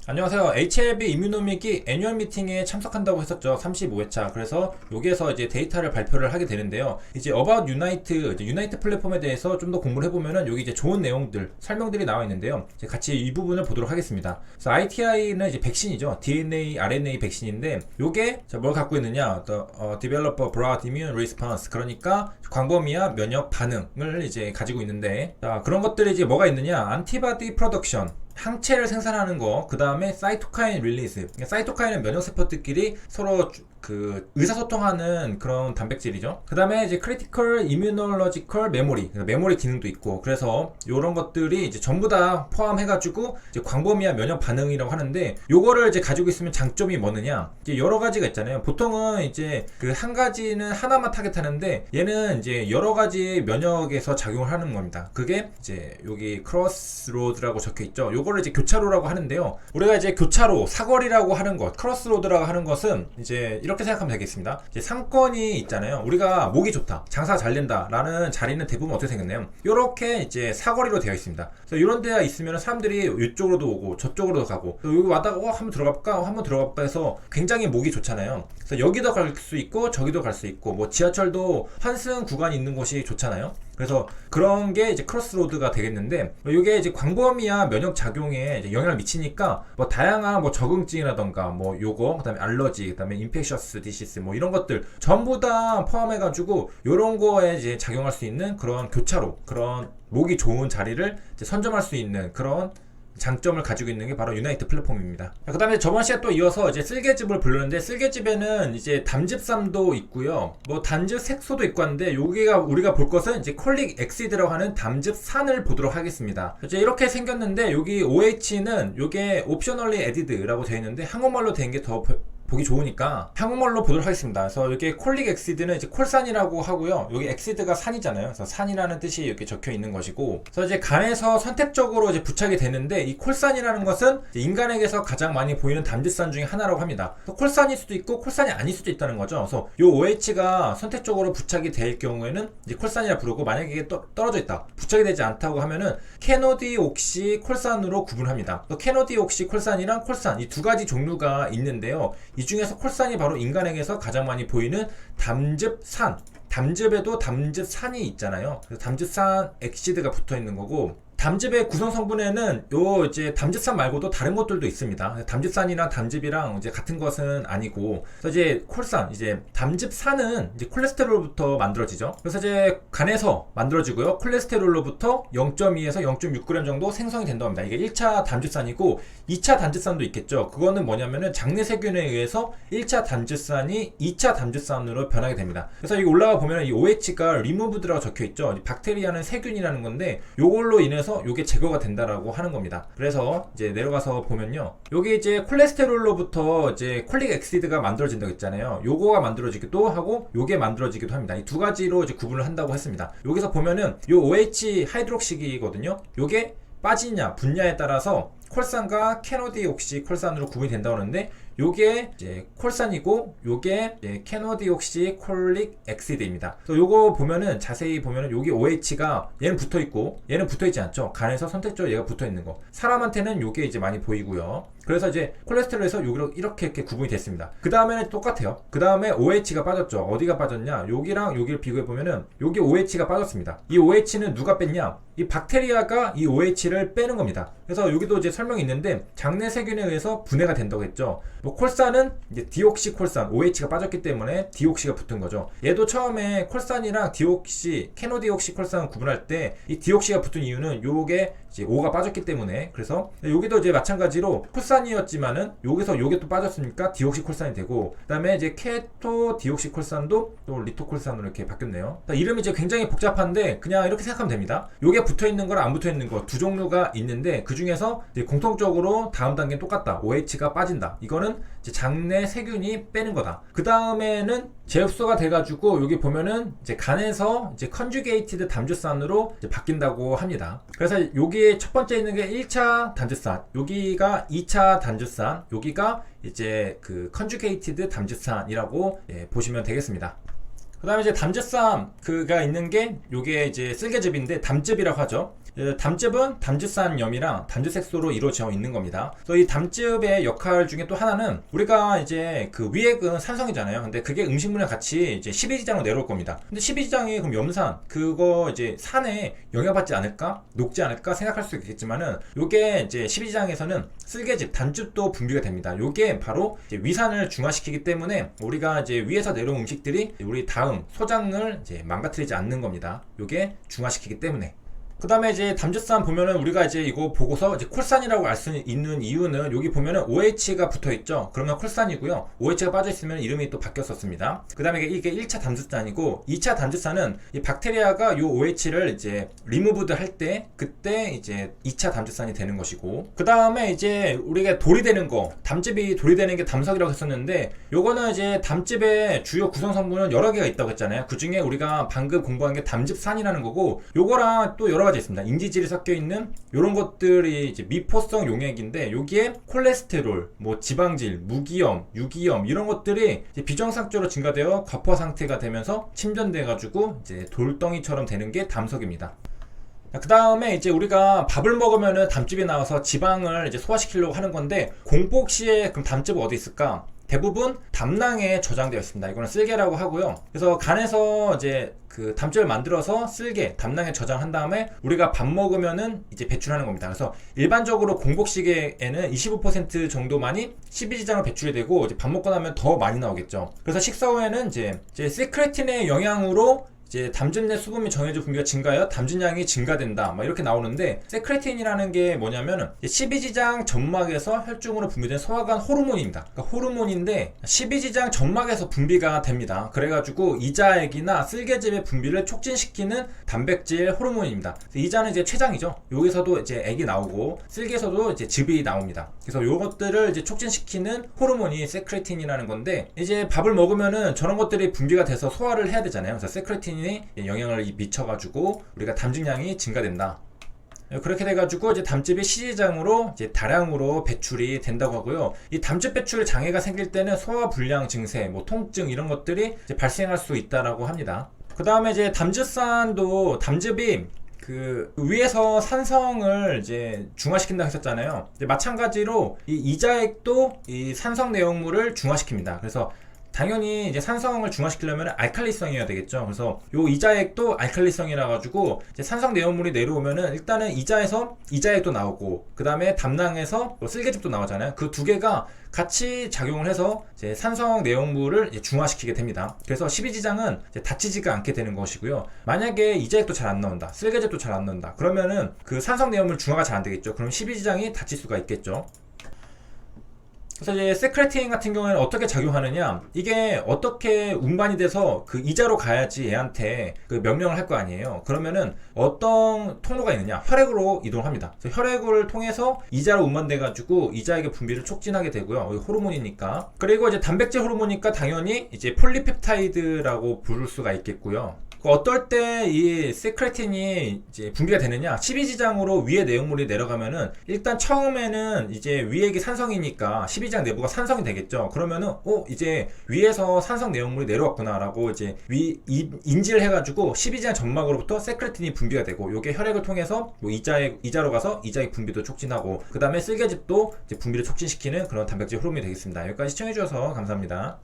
안녕하세요. HLB 이뮤노믹이 애뉴얼 미팅에 참석한다고 했었죠. 35회차. 그래서 여기에서 이제 데이터를 발표를 하게 되는데요. 이제 About Unite, 이제 유나이트 플랫폼에 대해서 좀 더 공부를 해보면은 여기 이제 좋은 내용들, 설명들이 나와 있는데요. 이제 같이 이 부분을 보도록 하겠습니다. 그래서 ITI는 이제 백신이죠. DNA, RNA 백신인데 요게 뭘 갖고 있느냐? Developer Broad Immune Response. 그러니까 광범위한 면역 반응을 이제 가지고 있는데, 자, 그런 것들이 이제 뭐가 있느냐? Antibody Production. 항체를 생산하는 거, 그 다음에 사이토카인 릴리즈. 사이토카인은 면역세포들끼리 서로 의사소통하는 그런 단백질이죠. 그 다음에 이제 크리티컬 이뮤놀로지컬 메모리, 메모리 기능도 있고, 그래서 이런 것들이 이제 전부 다 포함해가지고 이제 광범위한 면역 반응이라고 하는데, 요거를 이제 가지고 있으면 장점이 뭐느냐? 이제 여러 가지가 있잖아요. 보통은 이제 그 한 가지는 하나만 타겟하는데, 얘는 이제 여러 가지 면역에서 작용을 하는 겁니다. 그게 이제 여기 크로스로드라고 적혀 있죠. 요거를 이제 교차로라고 하는데요. 우리가 이제 교차로, 사거리라고 하는 것, 크로스로드라고 하는 것은 이제 이렇게 생각하면 되겠습니다. 이제 상권이 있잖아요. 우리가 목이 좋다, 장사 잘 된다 라는 자리는 대부분 어떻게 생겼나요? 이렇게 이제 사거리로 되어 있습니다. 그래서 이런 데가 있으면 사람들이 이쪽으로도 오고 저쪽으로도 가고, 여기 와다가 한번 들어가볼까, 한번 들어가볼까 해서 굉장히 목이 좋잖아요. 그래서 여기도 갈 수 있고 저기도 갈 수 있고, 뭐 지하철도 환승 구간이 있는 곳이 좋잖아요. 그래서 그런 게 이제 크로스로드가 되겠는데, 이게 이제 광범위한 면역 작용에 이제 영향을 미치니까 뭐 다양한 뭐 적응증이라던가 뭐 요거, 그다음에 알러지, 그다음에 인펙셔스 디시스 뭐 이런 것들 전부 다 포함해가지고 요런 거에 이제 작용할 수 있는 그런 교차로, 그런 목이 좋은 자리를 이제 선점할 수 있는 그런 장점을 가지고 있는 게 바로 유나이트 플랫폼입니다. 그 다음에 저번 시간에 또 이어서 이제 쓸개즙을 불렀는데, 쓸개즙에는 이제 담즙산도 있고요, 뭐 단즙 색소도 있고 한데, 여기가 우리가 볼 것은 이제 콜릭 엑시드라고 하는 담즙산을 보도록 하겠습니다. 이제 이렇게 생겼는데, 여기 OH는 요게 옵셔널리 에디드라고 되어 있는데, 한국말로 된 게 더 보기 좋으니까 한국말로 보도록 하겠습니다. 그래서 여기 콜릭 엑시드는 이제 콜산이라고 하고요. 여기 엑시드가 산이잖아요. 그래서 산이라는 뜻이 이렇게 적혀 있는 것이고, 그래서 이제 간에서 선택적으로 이제 부착이 되는데, 이 콜산이라는 것은 인간에게서 가장 많이 보이는 담즙산 중에 하나라고 합니다. 콜산일 수도 있고 콜산이 아닐 수도 있다는 거죠. 그래서 이 OH가 선택적으로 부착이 될 경우에는 이제 콜산이라 부르고, 만약에 이게 떨어져 있다, 부착이 되지 않다고 하면은 케노디옥시 콜산으로 구분합니다. 케노디옥시 콜산이랑 콜산, 이 두 가지 종류가 있는데요. 이 중에서 콜산이 바로 인간에게서 가장 많이 보이는 담즙산, 담즙에도 담즙산이 있잖아요. 그래서 담즙산 엑시드가 붙어 있는 거고, 담즙의 구성 성분에는 요 이제 담즙산 말고도 다른 것들도 있습니다. 담즙산이랑 담즙이랑 이제 같은 것은 아니고, 그래서 이제 콜산, 이제 담즙산은 이제 콜레스테롤로부터 만들어지죠. 그래서 이제 간에서 만들어지고요. 콜레스테롤로부터 0.2에서 0.6g 정도 생성이 된다고 합니다. 이게 1차 담즙산이고, 2차 담즙산도 있겠죠. 그거는 뭐냐면은 장내 세균에 의해서 1차 담즙산이 2차 담즙산으로 변하게 됩니다. 그래서 여기 올라가 보면 이 OH가 removed라고 적혀 있죠. 박테리아는 세균이라는 건데, 요걸로 인해서 요게 제거가 된다라고 하는 겁니다. 그래서 이제 내려가서 보면요, 요게 이제 콜레스테롤로부터 이제 콜릭 엑시드가 만들어진다고 했잖아요. 요거가 만들어지기도 하고 요게 만들어지기도 합니다. 이 두 가지로 이제 구분을 한다고 했습니다. 여기서 보면은 요 OH 하이드록식이거든요. 요게 빠지냐 붙냐에 따라서 콜산과 케노디옥시 콜산으로 구분이 된다고 하는데, 요게 이제 콜산이고 요게 이제 케노디옥시 콜릭 엑시드입니다. 그래서 요거 보면은, 자세히 보면은 여기 OH가 얘는 붙어 있고 얘는 붙어 있지 않죠. 간에서 선택적으로 얘가 붙어 있는 거, 사람한테는 요게 이제 많이 보이고요. 그래서 이제 콜레스테롤에서 여기로 이렇게 구분이 됐습니다. 그 다음에는 똑같아요. 그 다음에 OH가 빠졌죠. 어디가 빠졌냐? 여기랑 여기를 비교해 보면은 여기 OH가 빠졌습니다. 이 OH는 누가 뺐냐? 이 박테리아가 이 OH를 빼는 겁니다. 그래서 여기도 이제 설명이 있는데, 장내 세균에 의해서 분해가 된다고 했죠. 뭐 콜산은 이제 디옥시콜산, OH가 빠졌기 때문에 디옥시가 붙은 거죠. 얘도 처음에 콜산이랑 디옥시, 케노디옥시콜산 구분할 때 이 디옥시가 붙은 이유는 요게 이제 O가 빠졌기 때문에, 그래서 여기도 이제 마찬가지로 콜산이었지만은 여기서 요게 또 빠졌으니까 디옥시콜산이 되고, 그 다음에 이제 케토 디옥시콜산도 또 리토콜산으로 이렇게 바뀌었네요. 이름이 이제 굉장히 복잡한데 그냥 이렇게 생각하면 됩니다. 요게 붙어 있는 거랑 안 붙어 있는 거 두 종류가 있는데, 그 중에서 이제 공통적으로 다음 단계는 똑같다. OH가 빠진다. 이거는 이제 장내 세균이 빼는 거다. 그 다음에는 재흡수가 돼가지고 여기 보면은 이제 간에서 이제 컨주게이티드 담즙산으로 이제 바뀐다고 합니다. 그래서 여기에 첫 번째 있는 게 1차 담즙산, 여기가 2차 담즙산, 여기가 이제 그 컨주게이티드 담즙산이라고 보시면 되겠습니다. 그 다음에 이제 담즙산 그가 있는 게 요게 이제 쓸개즙인데 담즙이라고 하죠. 담즙은 담즙산염이랑 담즙색소로 이루어져 있는 겁니다. 그래서 이 담즙의 역할 중에 또 하나는 우리가 이제 그 위액은 산성이잖아요. 근데 그게 음식물이랑 같이 이제 십이지장으로 내려올 겁니다. 근데 십이지장이 그럼 염산 그거 이제 산에 영향받지 않을까? 녹지 않을까? 생각할 수 있겠지만은 요게 이제 십이지장에서는 쓸개즙, 담즙도 분비가 됩니다. 요게 바로 이제 위산을 중화시키기 때문에 우리가 이제 위에서 내려온 음식들이 우리 다음 소장을 이제 망가뜨리지 않는 겁니다. 요게 중화시키기 때문에. 그 다음에 이제 담즙산 보면은 우리가 이제 이거 보고서 이제 콜산이라고 알 수 있는 이유는 여기 보면은 OH가 붙어 있죠. 그러면 콜산이고요. OH가 빠져 있으면 이름이 또 바뀌었었습니다. 그 다음에 이게 1차 담즙산이고 2차 담즙산은 이 박테리아가 요 OH를 이제 리무브드 할 때 그때 이제 2차 담즙산이 되는 것이고, 그 다음에 이제 우리가 돌이 되는 거, 담즙이 돌이 되는 게 담석이라고 했었는데 요거는 이제 담즙의 주요 구성 성분은 여러 개가 있다고 했잖아요. 그 중에 우리가 방금 공부한 게 담즙산이라는 거고, 요거랑 또 여러 가지 있습니다. 인지질이 섞여 있는 이런 것들이 이제 미포성 용액인데 여기에 콜레스테롤, 뭐 지방질, 무기염, 유기염 이런 것들이 이제 비정상적으로 증가되어 과포화 상태가 되면서 침전돼 가지고 이제 돌덩이처럼 되는 게 담석입니다. 그 다음에 이제 우리가 밥을 먹으면은 담즙이 나와서 지방을 이제 소화시키려고 하는 건데, 공복 시에 그럼 담즙은 어디 있을까? 대부분 담낭에 저장되어 있습니다. 이거는 쓸개라고 하고요. 그래서 간에서 이제 그 담즙을 만들어서 쓸개, 담낭에 저장한 다음에 우리가 밥 먹으면은 이제 배출하는 겁니다. 그래서 일반적으로 공복시계에는 25% 정도만이 십이지장으로 배출이 되고, 이제 밥 먹고 나면 더 많이 나오겠죠. 그래서 식사 후에는 이제 세크레틴의 영향으로 이제 담즙 내 수분 및 정해질 분비가 증가하여 담즙량이 증가된다, 막 이렇게 나오는데, 세크레틴이라는 게 뭐냐면은 십이지장 점막에서 혈중으로 분비된 소화관 호르몬입니다. 그러니까 호르몬인데 십이지장 점막에서 분비가 됩니다. 그래가지고 이자액이나 쓸개즙의 분비를 촉진시키는 단백질 호르몬입니다. 이자는 이제 췌장이죠. 여기서도 이제 액이 나오고 쓸개에서도 이제 즙이 나옵니다. 그래서 요것들을 이제 촉진시키는 호르몬이 세크레틴이라는 건데, 이제 밥을 먹으면은 저런 것들이 분비가 돼서 소화를 해야 되잖아요. 그래서 세크레틴이 영향을 미쳐가지고 우리가 담즙량이 증가된다. 그렇게 돼가지고 이제 담즙이 시지장으로 이제 다량으로 배출이 된다고 하고요. 이 담즙 배출 장애가 생길 때는 소화 불량 증세, 뭐 통증 이런 것들이 이제 발생할 수 있다라고 합니다. 그 다음에 이제 담즙산도 담즙이 그 위에서 산성을 이제 중화시킨다고 했었잖아요. 이제 마찬가지로 이 이자액도 이 산성 내용물을 중화시킵니다. 그래서 당연히 이제 산성을 중화시키려면 알칼리성이어야 되겠죠. 그래서 요 이자액도 알칼리성이라 가지고 이제 산성 내용물이 내려오면은 일단은 이자에서 이자액도 나오고, 그 다음에 담낭에서 쓸개즙도 나오잖아요. 그 두 개가 같이 작용을 해서 이제 산성 내용물을 이제 중화시키게 됩니다. 그래서 십이지장은 이제 다치지가 않게 되는 것이고요. 만약에 이자액도 잘 안 나온다, 쓸개즙도 잘 안 나온다, 그러면은 그 산성 내용물 중화가 잘 안 되겠죠. 그럼 십이지장이 다칠 수가 있겠죠. 그래서 이제 세크레틴 같은 경우에는 어떻게 작용하느냐, 이게 어떻게 운반이 돼서 그 이자로 가야지 얘한테 그 명령을 할 거 아니에요. 그러면은 어떤 통로가 있느냐, 혈액으로 이동합니다. 그래서 혈액을 통해서 이자로 운반돼 가지고 이자액의 분비를 촉진하게 되고요. 호르몬이니까. 그리고 이제 단백질 호르몬이니까 당연히 이제 폴리펩타이드라고 부를 수가 있겠고요. 어떨 때 이 세크레틴이 이제 분비가 되느냐, 십이지장으로 위에 내용물이 내려가면은 일단 처음에는 이제 위액이 산성이니까 십이지장 내부가 산성이 되겠죠. 그러면은 이제 위에서 산성 내용물이 내려왔구나 라고 이제 인지를 해가지고 십이지장 점막으로부터 세크레틴이 분비가 되고, 요게 혈액을 통해서 이자로 가서 이자액 분비도 촉진하고, 그 다음에 쓸개즙도 이제 분비를 촉진시키는 그런 단백질 호르몬이 되겠습니다. 여기까지 시청해주셔서 감사합니다.